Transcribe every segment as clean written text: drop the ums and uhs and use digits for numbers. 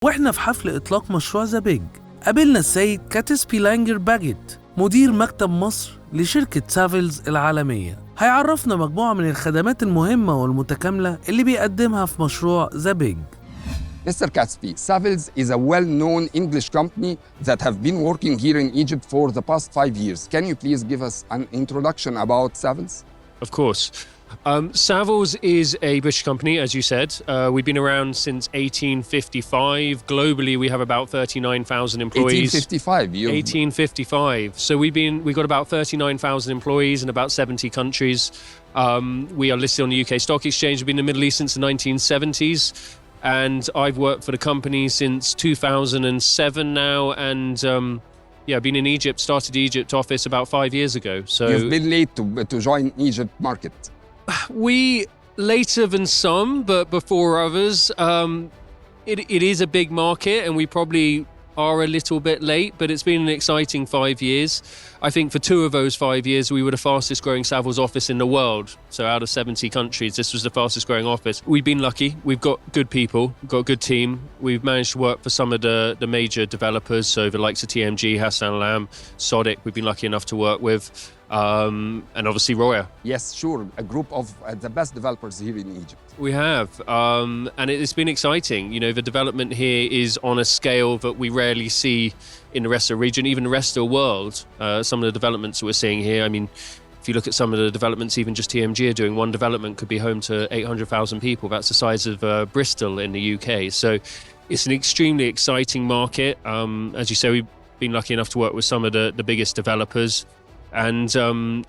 واحنا في حفل إطلاق مشروع ذا بيج قابلنا السيد كاتسبيلانجر باجيت مدير مكتب مصر لشركة سافلز العالمية. هيعرفنا مجموعة من الخدمات المهمة والمتكاملة اللي بيقدمها في مشروع ذا بيج. Mr. Catsby, Savills is a well-known English company that have been working here in Egypt for the past 5 years. Can you please give us an introduction about Savills? Of course. Savills is a British company, as you said. We've been around since 1855. Globally, we have about 39,000 employees. 1855. So we've got about 39,000 employees in about 70 countries. We are listed on the UK Stock Exchange. We've been in the Middle East since the 1970s. And I've worked for the company since 2007 now. And I've been in Egypt, started the Egypt office about 5 years ago. So you've been late to join Egypt market. We later than some, but before others. It is a big market, and we probably are a little bit late, but it's been an exciting 5 years. I think for 2 of those 5 years, we were the fastest growing Savills office in the world. So out of 70 countries, this was the fastest growing office. We've been lucky. We've got good people, got a good team. We've managed to work for some of the major developers. So the likes of TMG, Hassan Lam, Sodic, we've been lucky enough to work with. And obviously Roya. Yes, sure. A group of the best developers here in Egypt. We have. And it's been exciting. You know, the development here is on a scale that we rarely see in the rest of the region, even the rest of the world. Some of the developments that we're seeing here, I mean, if you look at some of the developments, even just TMG are doing, one development could be home to 800,000 people. That's the size of Bristol in the UK. So it's an extremely exciting market. As you say, we've been lucky enough to work with some of the biggest developers. And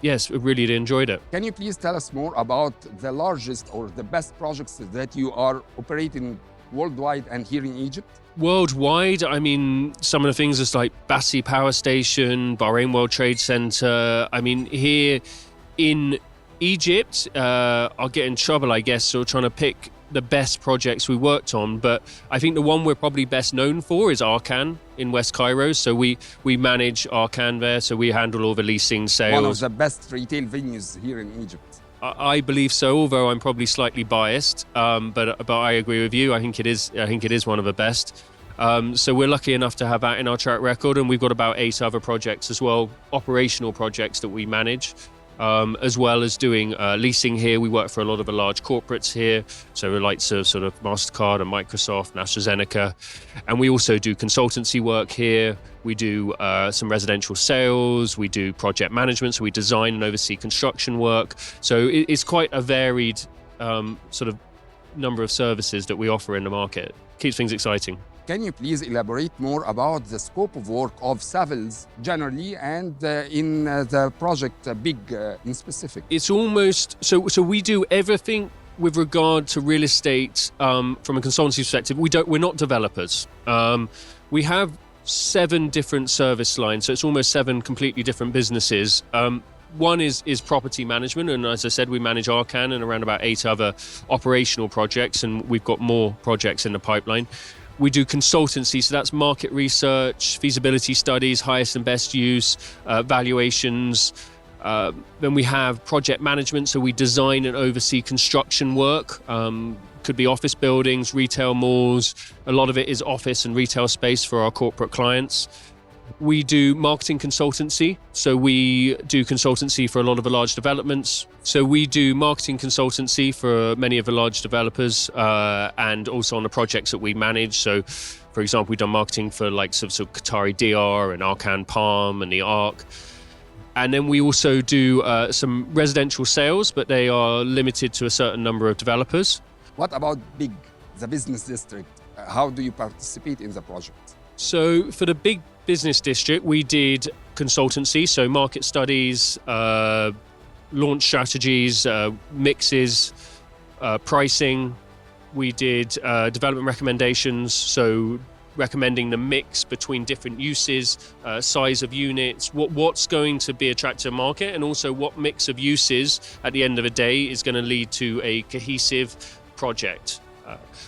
yes, we really enjoyed it. Can you please tell us more about the largest or the best projects that you are operating worldwide and here in Egypt? Worldwide, I mean, some of the things is like Bassi Power Station, Bahrain World Trade Center. I mean, here in Egypt, I'll get in trouble, I guess, so trying to pick the best projects we worked on, but I think the one we're probably best known for is Arkan in West Cairo. So we manage Arkan there, so we handle all the leasing, sales. One of the best retail venues here in Egypt. I believe so, although I'm probably slightly biased, but I agree with you. I think it is one of the best. So we're lucky enough to have that in our track record, and we've got about 8 other projects as well, operational projects that we manage. As well as doing leasing here. We work for a lot of the large corporates here, so the likes of sort of MasterCard and Microsoft and AstraZeneca. And we also do consultancy work here. We do some residential sales. We do project management, so we design and oversee construction work. So it's quite a varied sort of number of services that we offer in the market. Keeps things exciting. Can you please elaborate more about the scope of work of Savills generally and in the project Big in specific? It's almost, so we do everything with regard to real estate from a consultancy perspective. We're not developers. We have 7 different service lines, so it's almost 7 completely different businesses. One is property management, and as I said, we manage Arkan and around about 8 other operational projects, and we've got more projects in the pipeline. We do consultancy, so that's market research, feasibility studies, highest and best use, valuations. Then we have project management, so we design and oversee construction work. Could be office buildings, retail malls. A lot of it is office and retail space for our corporate clients. We do marketing consultancy, so we do consultancy for a lot of the large developments. So we do marketing consultancy for many of the large developers and also on the projects that we manage. So, for example, we've done marketing for like sort of Qatari DR and Arkan Palm and the Arc. And then we also do some residential sales, but they are limited to a certain number of developers. What about Big, the business district? How do you participate in the project? So for the Big business district, we did consultancy, so market studies, launch strategies, mixes, pricing. We did development recommendations, so recommending the mix between different uses, size of units, what's going to be attractive to market, and also what mix of uses at the end of the day is going to lead to a cohesive project.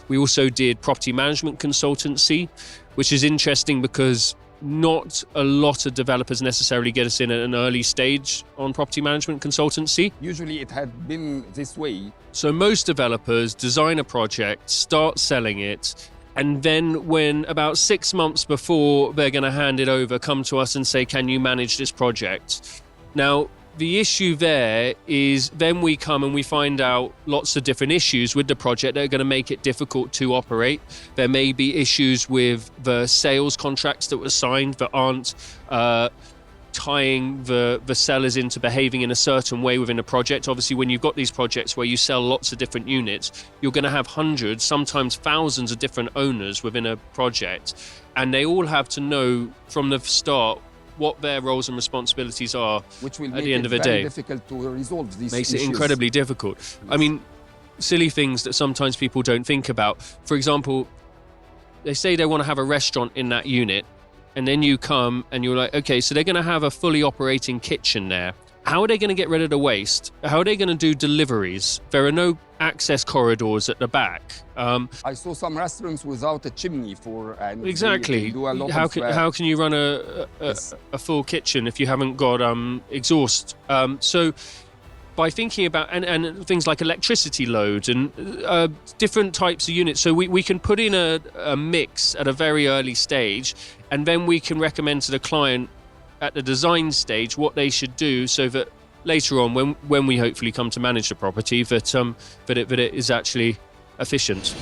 We also did property management consultancy, which is interesting because not a lot of developers necessarily get us in at an early stage on property management consultancy. Usually it had been this way. So most developers design a project, start selling it, And then when about 6 months before they're going to hand it over, come to us and say, can you manage this project? Now, the issue there is then we come and we find out lots of different issues with the project that are going to make it difficult to operate. There may be issues with the sales contracts that were signed that aren't tying the sellers into behaving in a certain way within a project. Obviously, when you've got these projects where you sell lots of different units, you're going to have hundreds, sometimes thousands of different owners within a project. And they all have to know from the start what their roles and responsibilities are, which will at make the end it of the very day. difficult to resolve these Makes issues. it incredibly difficult. I mean, silly things that sometimes people don't think about. For example, they say they want to have a restaurant in that unit, and then you come and you're like, okay, so they're going to have a fully operating kitchen there. How are they going to get rid of the waste? How are they going to do deliveries? There are no access corridors at the back. I saw some restaurants without a chimney for and Exactly. they do a lot How can you run a full kitchen if you haven't got exhaust? So by thinking about and things like electricity loads and different types of units, so we can put in a mix at a very early stage, and then we can recommend to the client at the design stage what they should do, so that later on, when we hopefully come to manage the property, that it is actually efficient.